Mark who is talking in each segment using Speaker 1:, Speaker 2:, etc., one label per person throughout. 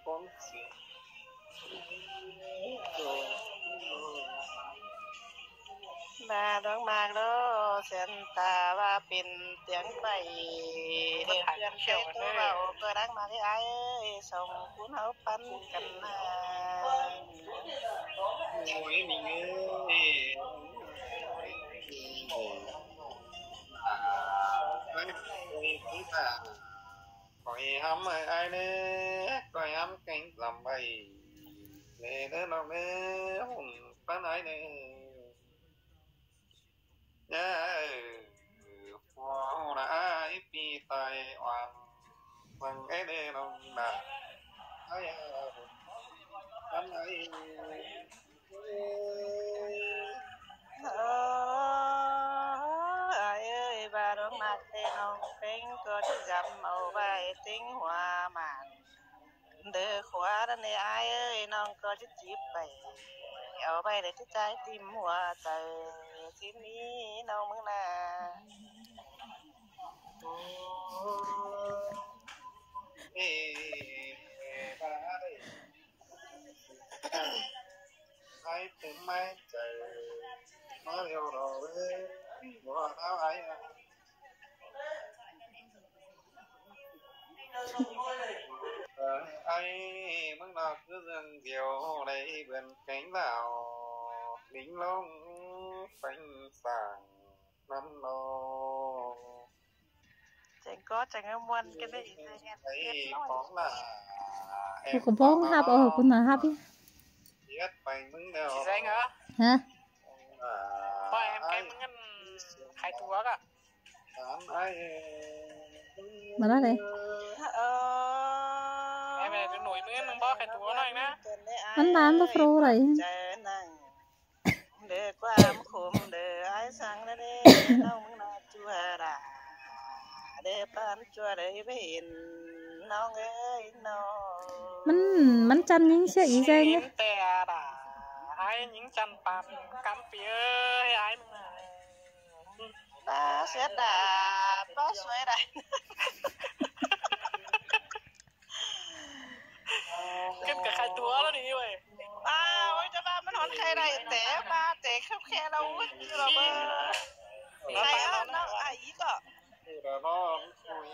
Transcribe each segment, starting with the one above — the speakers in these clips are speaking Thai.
Speaker 1: con sự
Speaker 2: bà đoán mạc đó sen ta vàเป็นเสียงไปเดือนใช้ตัวเราก็ดังมาที่ไอ้ส่งคุณเฮาปันกันมา
Speaker 1: mỗi mình cũng là coi hâm ai nè coi hâm cánh làm bầy nè nó nè hùng bán ai nè nhá hoa ai pi tai oan bằng cái nè nó là ai bán ai
Speaker 2: ai ơi bà đoán mạc tên ông cánh có chứ dặm màu vai tính hoa mạn đỡ khóa đó nè ai ơiน้องก็จะจีบไปเอาไปได้ที่ใจติ่มหัวใจที่นี้น้องมึงน่ะ
Speaker 1: bà ơi ai tìm mai trời nó yêu rồi của áo ai ai muốn nó cứ dừng diều đây bên cánh đảo lính lông xanh sàng năm lô
Speaker 2: chẳng có chẳng muốn cái đấy
Speaker 1: thấy phóng là
Speaker 3: em cũng phóng hấp cũng là hấp đi
Speaker 1: biết mày muốn đâu
Speaker 4: chị danh hả
Speaker 3: hả
Speaker 4: thôi em cái muốn khai túa cả
Speaker 1: ai
Speaker 3: mà đó đây
Speaker 4: em này tôi nổi mướn bó khai túa này nè
Speaker 3: anh bán nó pro này
Speaker 2: để qua khum để ai sang đó điน้องมึงน่ะจั่วด่าđể bánจั่วđểไปเห็นน้องเอ้ยน้อง
Speaker 3: มันจันยิงเสียอีใจไง
Speaker 4: แต่ด่าไอ้ยิงจันปามกำเปียให้ไอ้มึงน่ะ
Speaker 2: ป้าเสียด่าป้าสวยได้
Speaker 4: เก็บกับkhai túaแล้วดิเว้ย
Speaker 2: โอ้ยจะบ้ามันหอนใครได้แต่บ้าแต่แค่เราคือเราบ้าใครน้องอาอีก็
Speaker 1: là nó thôi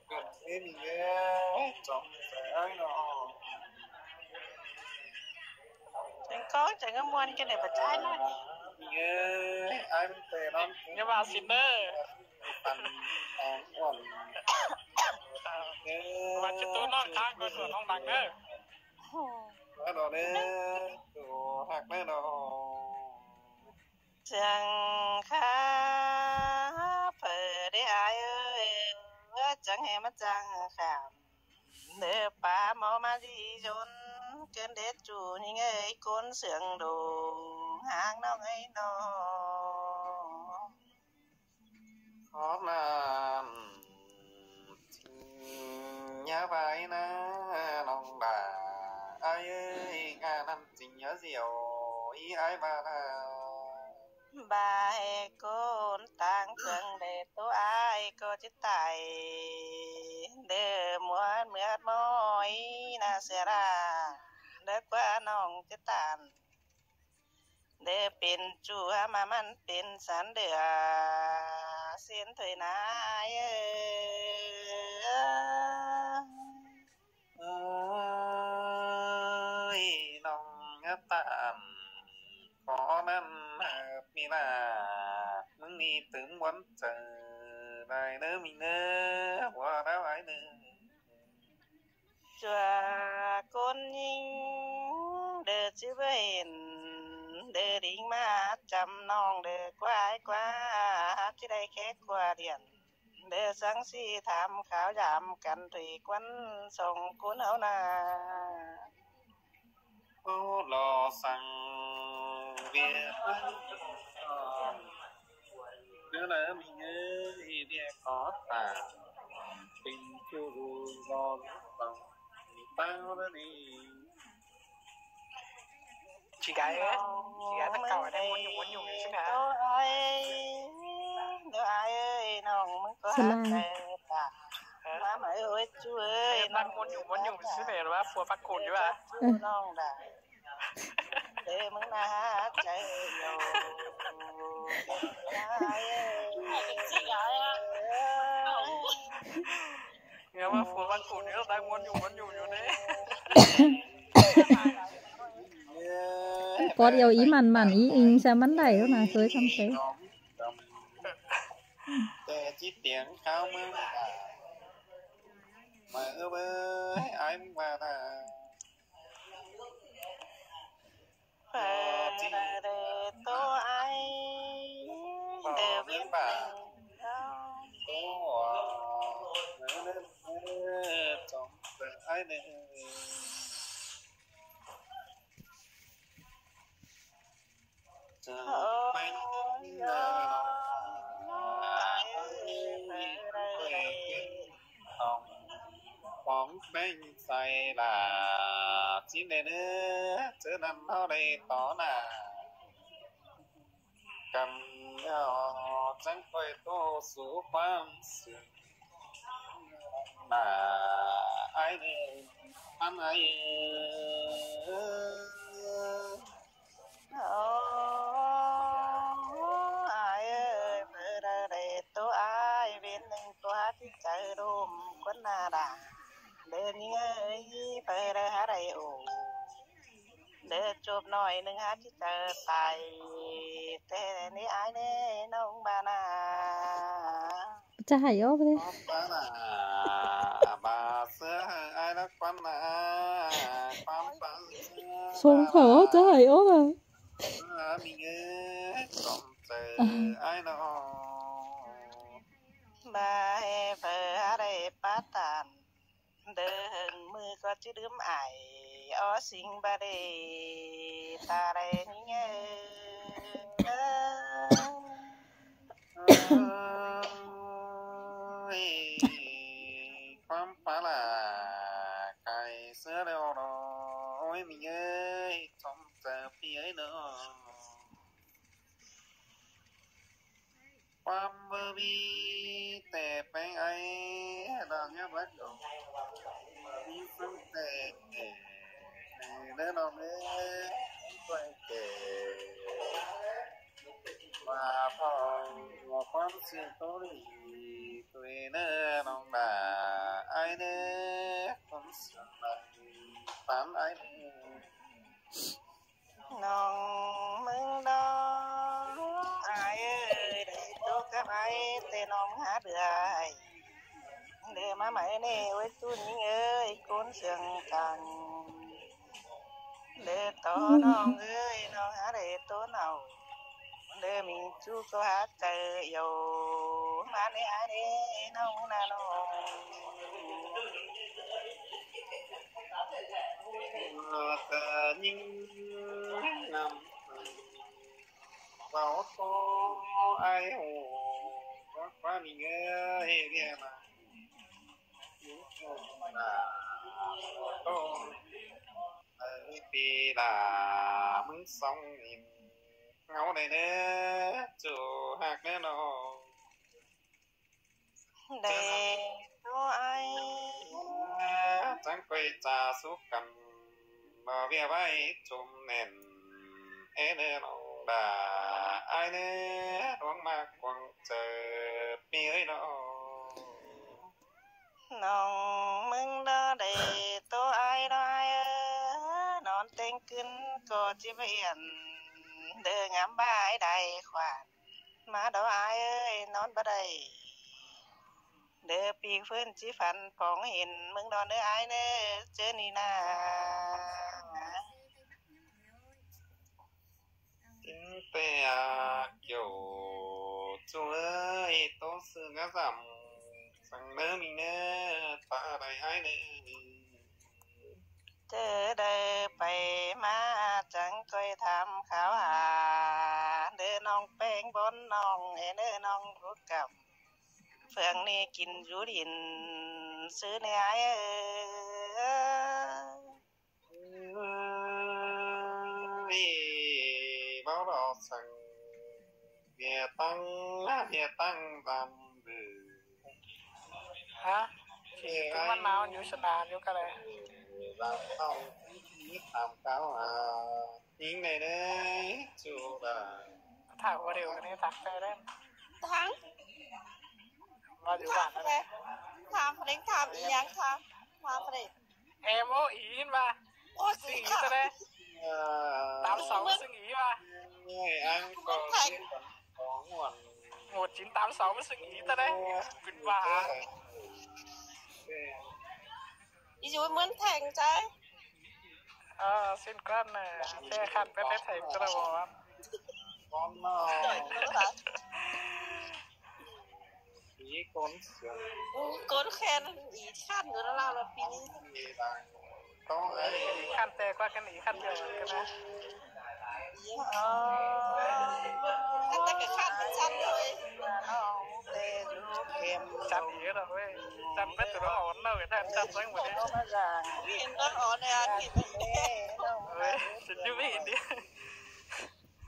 Speaker 1: gần thế mình nghe trong phải nó
Speaker 2: chẳng có chẳng có muốn cái này mà trái nó
Speaker 1: nghe anh tè nó
Speaker 4: nhưng mà xin đơ mà chứ tôi nó khác vớiส่วนห้องดังเด้อ
Speaker 1: nó nè đồ hạt nè nó
Speaker 2: chẳng khá phở để ai ơi chẳng hề mất chẳng khảm để bà mò mà đi dồn cơn đế chủ như ngay con sướng đồ hàng nó ngay nó
Speaker 1: khó mà nhớ vai na lòng bà ai ơi ngàn năm tình nhớ diều ý ai bà
Speaker 2: bà hệ con tăng cường để tố ai có chết tài để muốn mượt môi na sẽ ra để qua nòng chết tàn đểเป็นจูมามันเป็นสันเดือเสียนถอยนาย
Speaker 1: น้องตามขอนั้นมีน่ะมึงนี่ถึงวันเจอได้เด้อมีเด้อว่าแล้วไอ้เด้อ
Speaker 2: จัวคนยิงเด้อสิบ่เห็นเด้อดิ่งมาจำน้องเด้อกว่าไอ้กว่าสิได้แค่กว่าเดือนเด้อสังสิถามข่าวยามกันทุกวันส่งคุณเฮานา
Speaker 1: โอ้รอสั่งเวียเด้อแล้วมีเอ้ยเรียกขอตาเป็นผู้รู้รอต้องมีเป้าแล้วนี่
Speaker 4: chị gái tất cả ở đây muốn dùng cái chứ hả
Speaker 2: ai ơiน้องมึงก็หาแต่má mày ơi ว้ยจุ้ย
Speaker 4: มันวนอยู่สิแม่ว่าผัวปักกุ่นอยู่อ่ะ
Speaker 2: น้องได้เด้มึงน่าใจอยู่
Speaker 4: เนี่ยว่าผัวปักกุ่นนี่ได้วนอยู่เด้
Speaker 3: กอดเอวอีมันอีอิงซะมันได้แล้วนะเคยทำเส
Speaker 1: แต่จิตเตียงข้าวมึงมาเบ้ยอ้ายมึงว่าน่ะ
Speaker 2: เปิดเดตัวไอเดวินบ่า
Speaker 1: โอ้จอมเปิดอ้ายเด้จะไปของแบ่งใส่ล่ะจิ้นเด้อเจอนั้นเฮาได้ต่อหน้ากำยอจังค่อยโตสู่ความสุขน่าอ้ายเด้ออันอ้าย
Speaker 2: ที่ใจร่มคนหน้าด่าเดินเงยไปเด้อหาได้โอเดินจบหน่อยนึงหาที่เจอไปแต่นี่อายแน่น้องบานา
Speaker 3: จะหายออกไปเลย
Speaker 1: บานาบาเสืออายนักปันนาความปัง
Speaker 3: ทรงเขาจะหายออกอ่ะ
Speaker 1: มีเงยจอมเจออายน้อง
Speaker 2: บายเปิดอะไรปาตานเดินมือก็จะลืมไออ๋อสิงบาเดตาไรนี่เง
Speaker 1: ความปลาไก่เสือเร็วน้อยมีเงยจอมเจอพี่ไอ้น้องความเบอร์บีแต่แปงไอ้ดอกเนี่ยบัดดอกมีสุดแต่เดินออกเลยไปเก๋มาพอความเสียตัวนี้ตัวเนื้อน้องด่าไอ้เนื้อความเสียตามไอ้เนื้อ
Speaker 2: น้องมึงดองไอ้ได้ตัวกับไอ้แต่น้องหาเดือยเดินมาใหม่นี่ไว้ตุ้นยิงเอ้ยก้นเสียงกันเดินต่อน้องเอ้ยน้องหาได้ตัวเนาเดินมีจูก็หาเจออยู่มาในไอ้เด้น้องนาน้อง
Speaker 1: แต่ยิ่งนำเราโตไอ้โหว่ามีเงยเรียมาโตปีลามึงสองอิ่มเงาได้เด้อจูหักแน่นอน
Speaker 2: เด้ตัวไอ้
Speaker 1: จังค่อยจะสุขกันบ่เวียไว้จุ่มแน่นเอ้เด้อน้องด่าอ้ายเด้อดวงมากกวงเจอมีเอ้ยน้
Speaker 2: องมึงดอได้ตัวไอ้ได้นอนเต็งขึ้นก็จิเวียนเด้องามบ่ายได้ขวานมาดออ้ายเอ้ยนอนบ่ได้เด้อปีกฟื้นจิฝันปองเห็นมึงดอนเด้ออ้ายเด้อเจอนี่นา
Speaker 1: จิงเปียอยู่จุเอ้ยโตสึงะซำสังเด้อมีเน้อตาได้อ้ายเด้อ
Speaker 2: เจอเด้อไปมาจังค่อยทำข่าวหาเด้อน้องแป้งบนน้องเด้อน้องรู้กับเฟืองนี่กินอยู่ดินซื้อในอ้าย
Speaker 1: เว้าดอกสังเมียตั้งตามดื้อ
Speaker 4: ฮะ ขี่ตุ้มะนาวอยู่สนานอยู่ก็เลย
Speaker 1: เราเอาที่ตามเขายิงในเด้จูบา
Speaker 4: ถามว่าเร็วกันนี้ตักไปได้
Speaker 2: ทั้ง
Speaker 4: ว่าอยู่บ้านนั่นแหละ
Speaker 2: ถามเพลงถามอีหยังคะถามเพลง
Speaker 4: MOE มา
Speaker 2: โอ้สิ
Speaker 4: ซะเด้ตามเสาซึ่งอีว่า
Speaker 1: อังก็ของหวน
Speaker 4: หมดจินตามเสาซึ่งอีซะเด้เป็นว่า
Speaker 2: อีอยู่เหมือนแทงใจ
Speaker 4: สิ้นก้อนน่ะแค่คันไปได้แทงกระบอกว่า
Speaker 1: พร้อมเนาะอีคนเสีย
Speaker 2: กดแค่นั้นอีคันอยู่แล้วเราปีนี้
Speaker 1: ต้อง
Speaker 4: คันแต่กว่ากันอีคันเดียวกันนะ
Speaker 2: แต่ก็คันชัดเลย
Speaker 4: จันอีแล้วเว้ยจันไปตัวอ่อนเนาะแท้จันทั้งหมดนี่
Speaker 2: เห็นต้นอ่อนเนี่ยกิน
Speaker 4: เว้ยสิอยู่ไม่ดี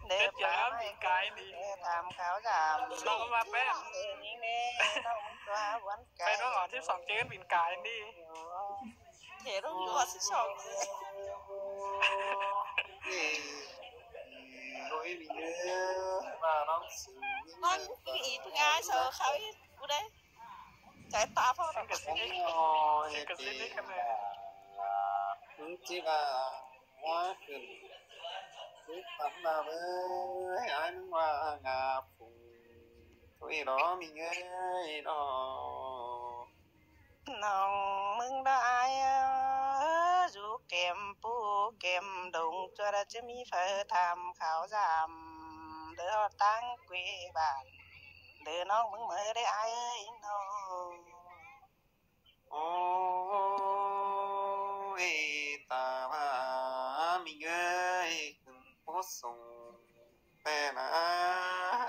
Speaker 4: เด็กจ๋ามีกายดี
Speaker 2: ถามเขาถาม
Speaker 4: น้องมาแป้ง
Speaker 2: นี่แน่น้องว่าวันกาย
Speaker 4: ไปน้องอ่อนที่2เจนบินกายนี่
Speaker 2: เห็นต้องอยู่ที่2
Speaker 1: โอ้ยมีเด้อว่าน้องสิ
Speaker 2: มันอีกง่ายเซอเขากูได้ใจตาพ่อ
Speaker 4: กับสินี่กับสินี่กันเลย
Speaker 1: มึงจิว่าว่าขึ้นสิทำมาเว้ยอันว่างาฟุงถุยรอมีเงยดอ
Speaker 2: น้องมึงได้อยู่เก็มปูเก็มดงจะจะมีเฟอทำขาวจำเด้อตั้งเกวบ้านเด้อน้องมึงเมื่อได้อ้ายเอ้ยน้อง
Speaker 1: โอ้ยตาว่ามีเงยขึ้นผู้สูงแต่นะ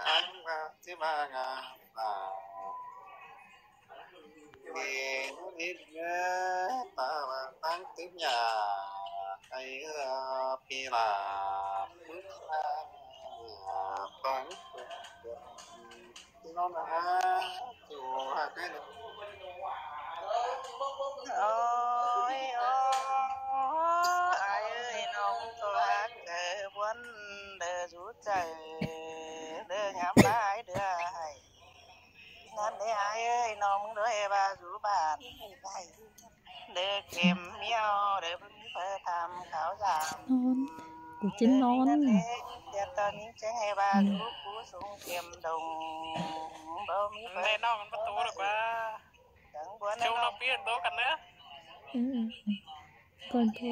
Speaker 1: อันว่าสิว่างาป่าเอ๋นิดเงยตาว่าตั้งตึกหยาไอ้ปีลามึงต้องที่น้องนะอยู่หักให้หนู
Speaker 2: โอ้ยโอ้ไอ้เอ้ยน้องตัวหักเด้อบนเด้อสุดใจเด้องามหลายเด้อให้นั่นได้ไอ้เอ้ยน้องมึงด้วยว่าสู่บ้านเด้อเข็มเมียวเด้อเพิ่นเพิ่นทำขาวจาม
Speaker 3: กูจินนอน
Speaker 2: เดี๋ยวตอนนี้จะให้บ้านลูกผู้สูงเข็มดงบ่มี
Speaker 4: ในน้องมันประตูหรอกว่าจงเราเปลี่ยนโตกันนะ
Speaker 3: ก่อนโทร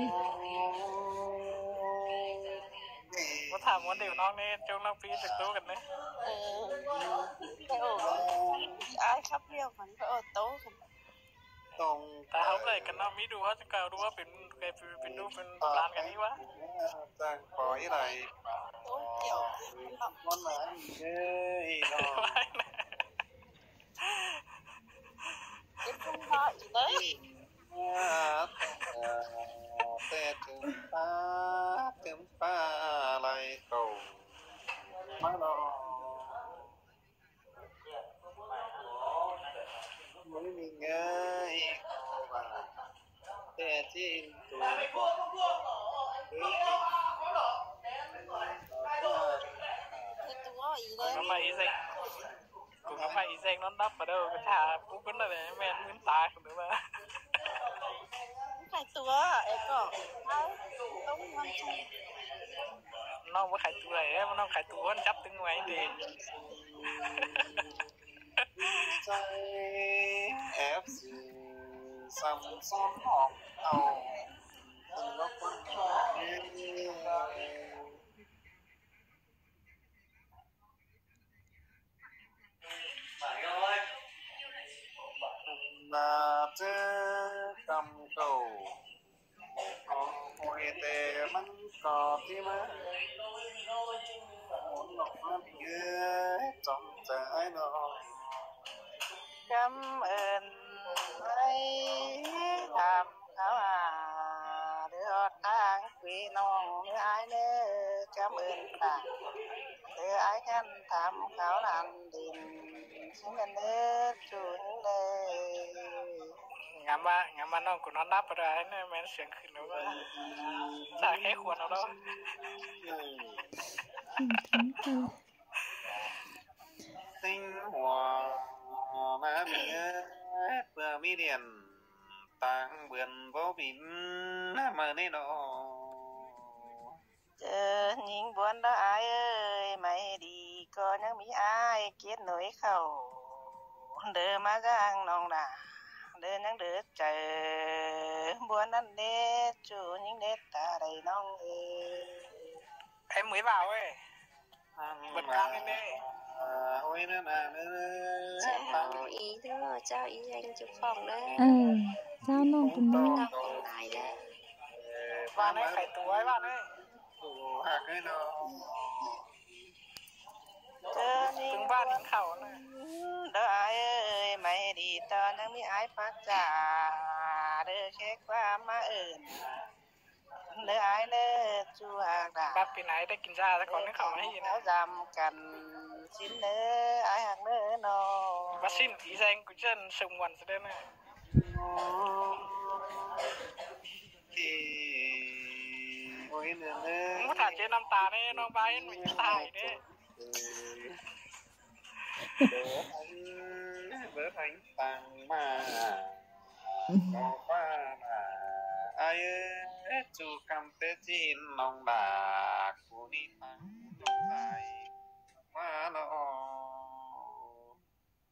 Speaker 4: ว่าถามว่าเดี๋ยวน้องนี่จงเราเปลี่ยนโตกันนะ
Speaker 2: อ้ายครับเรียวมันก็โตกัน
Speaker 1: ตรง
Speaker 4: แต่เขาเลยกันน้องมีดูเขาจะกล่าวดูว่าเป็นเป็นดูเป็นร้านกันนี่วะ
Speaker 1: จังปล่อยไหล
Speaker 2: โตเกี่ยว
Speaker 1: มันมาเอ้ยน้อง
Speaker 2: เป็นคนบ้าอีกเลย
Speaker 1: แต่ถึงป้าไหลเก่ามาลองไม่มีเงยแต่ที่ตัว
Speaker 4: ทำไมอีเซ็งกูทำไมอีเซ็งนอนดับมาเด้อไปถามกูก็นั่นแหละแม่นมึนตาคนเด้อว่า
Speaker 2: ขายตัวไอ้ก็ต้องมัน
Speaker 4: น้องบ่ขายตัวไอ้น้องขายตัวจับตึงไว้ดิ
Speaker 1: ใจแอบสิซ้ำซ้อนของเอาถึงว่าคนมาเจอกำเก่าโอ้ยแต่มันก็ที่มาหมุนออกมาเยอะจงใจน้อง
Speaker 2: กำเอิญไว้ทำเขาเดือดทางปีน้องเนื้อไอ้เนื้อกำเอิญต่างเดือไอ้กันทำเขาลันดินฉันเนื้อจุนเลย
Speaker 4: ง ามว่าน้องกูนอนรับบ่ได้เนี่ยแม่นเสียงขึ้นแล้วว่าสาแค่ควรเอาแล้ว
Speaker 1: ติ้งหัวมาเมียเพื่อมีเรียนต่างเบือนบ่บินมาแน่นอ
Speaker 2: เจอหญิงบวนละอายเอ้ยไม่ดีก็ยังมีอายเกียดหน่อยเข้าเดินมาจ้างน้องน่ะเดินยังเด้อเจอบวนนั้นเด้จูหญิงเด็ดตาได้น้องเอ้ย
Speaker 4: ไอ้หมวยบ่าวเว้ยเบิดกลางนี่เด้
Speaker 1: โอ้ยนั่นน่ะเด้อ
Speaker 5: เจ้าอีเด้อเจ้าอีแรงจุกฟองเด้อ
Speaker 3: เจ้าน้องคุณน้อง
Speaker 5: น้องคนตายแล้ว
Speaker 4: ว่าให้ไข่ตัวไว้บ้านเอ้ย
Speaker 1: หักให้เนาะ
Speaker 2: เจอนี่
Speaker 4: ถึงบ้านถึงเขาน่ะ
Speaker 2: เด้ออายเอ้ยไม่ดีตอนยังมีอายปักจ่าเด้อแค่ความมาเอิ้นเด้ออายเด้อจูหักดา
Speaker 4: บัดปีไหนได้กินชาซะก่อนให้เขาให้
Speaker 2: นะจำกันสิ้นเด้ออายหักเด้อน้อง
Speaker 4: ว่าสิ้นอีแซงกูเชิญซุมวันซะเด้อนะ
Speaker 1: โอ้ยเด้อ
Speaker 4: มึงบ่ถาเจน้ำตาเด้น้องบายมันตายเด้
Speaker 1: เบิดให้ตังมาก็ว่าอายจูคำเตจินน้องดากูนี่ตังน้องใส่มาเนาะ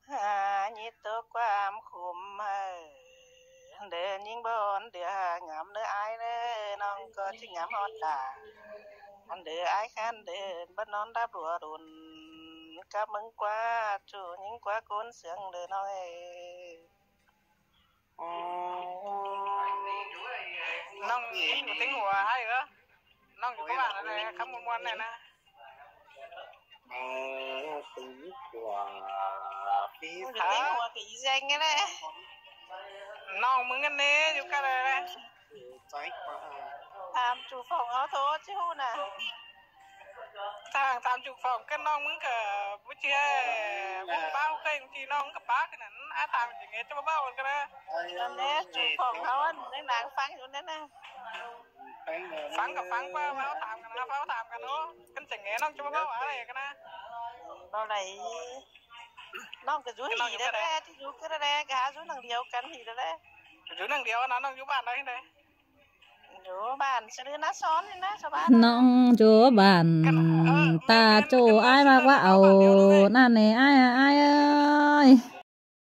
Speaker 2: หาญิตตัวความคุมเดินยิงบนเดืองามเด้ออายเด้อน้องก็สิงามฮอดตาอันเด้ออายคันเดินบ่นอนรับรัวรุนกับมึงกว่าจูยิงกว่าคนเสียงเด้อน้อย
Speaker 4: น้องอยู่ติ้งหัวให้เหรอน้องอยู่กับบ้านอะไรคำมวนๆเนี่ยนะ
Speaker 1: ติ้งหัวพี่
Speaker 2: ติ้งหัวก็อีแซงไงแหละ
Speaker 4: น้องมึงกันนี่อยู่กันเลย
Speaker 1: ใจกว่า
Speaker 2: ตามจูฟองเอาโทษชิวน่ะ
Speaker 4: ตามจุกฟองกันน้องมึงก็บ่เชื่อบ่เป้าเคยบางทีน้องก็ปากนั่นอาถามอย่างงี้จะบ่เป้ากันนะ
Speaker 2: ตอนนี้จูฟองเขาอันนางฟังอยู่นั่นน่ะ
Speaker 4: ฟังกับฟังว่าเว้าถามกันนะเว้าถามกันเนาะกันจังไงน้องจะบ่เว้าอะไรกันนะ
Speaker 2: บ่ได้น้องก็อยู่หีแท้ๆที่อยู่ก็ได้ก็หาอยู่นางเดียวกันหีแท้
Speaker 4: อยู่นางเดียวนะน้องอยู่บ้านได้ได
Speaker 2: อยู่บ้านซื้อน้าซ้อนนี่นะชาวบ้าน
Speaker 3: น้องอยู่บ้านตาโจอ้ายมากว่าเอานั่นนี่อ้ายเอ้ย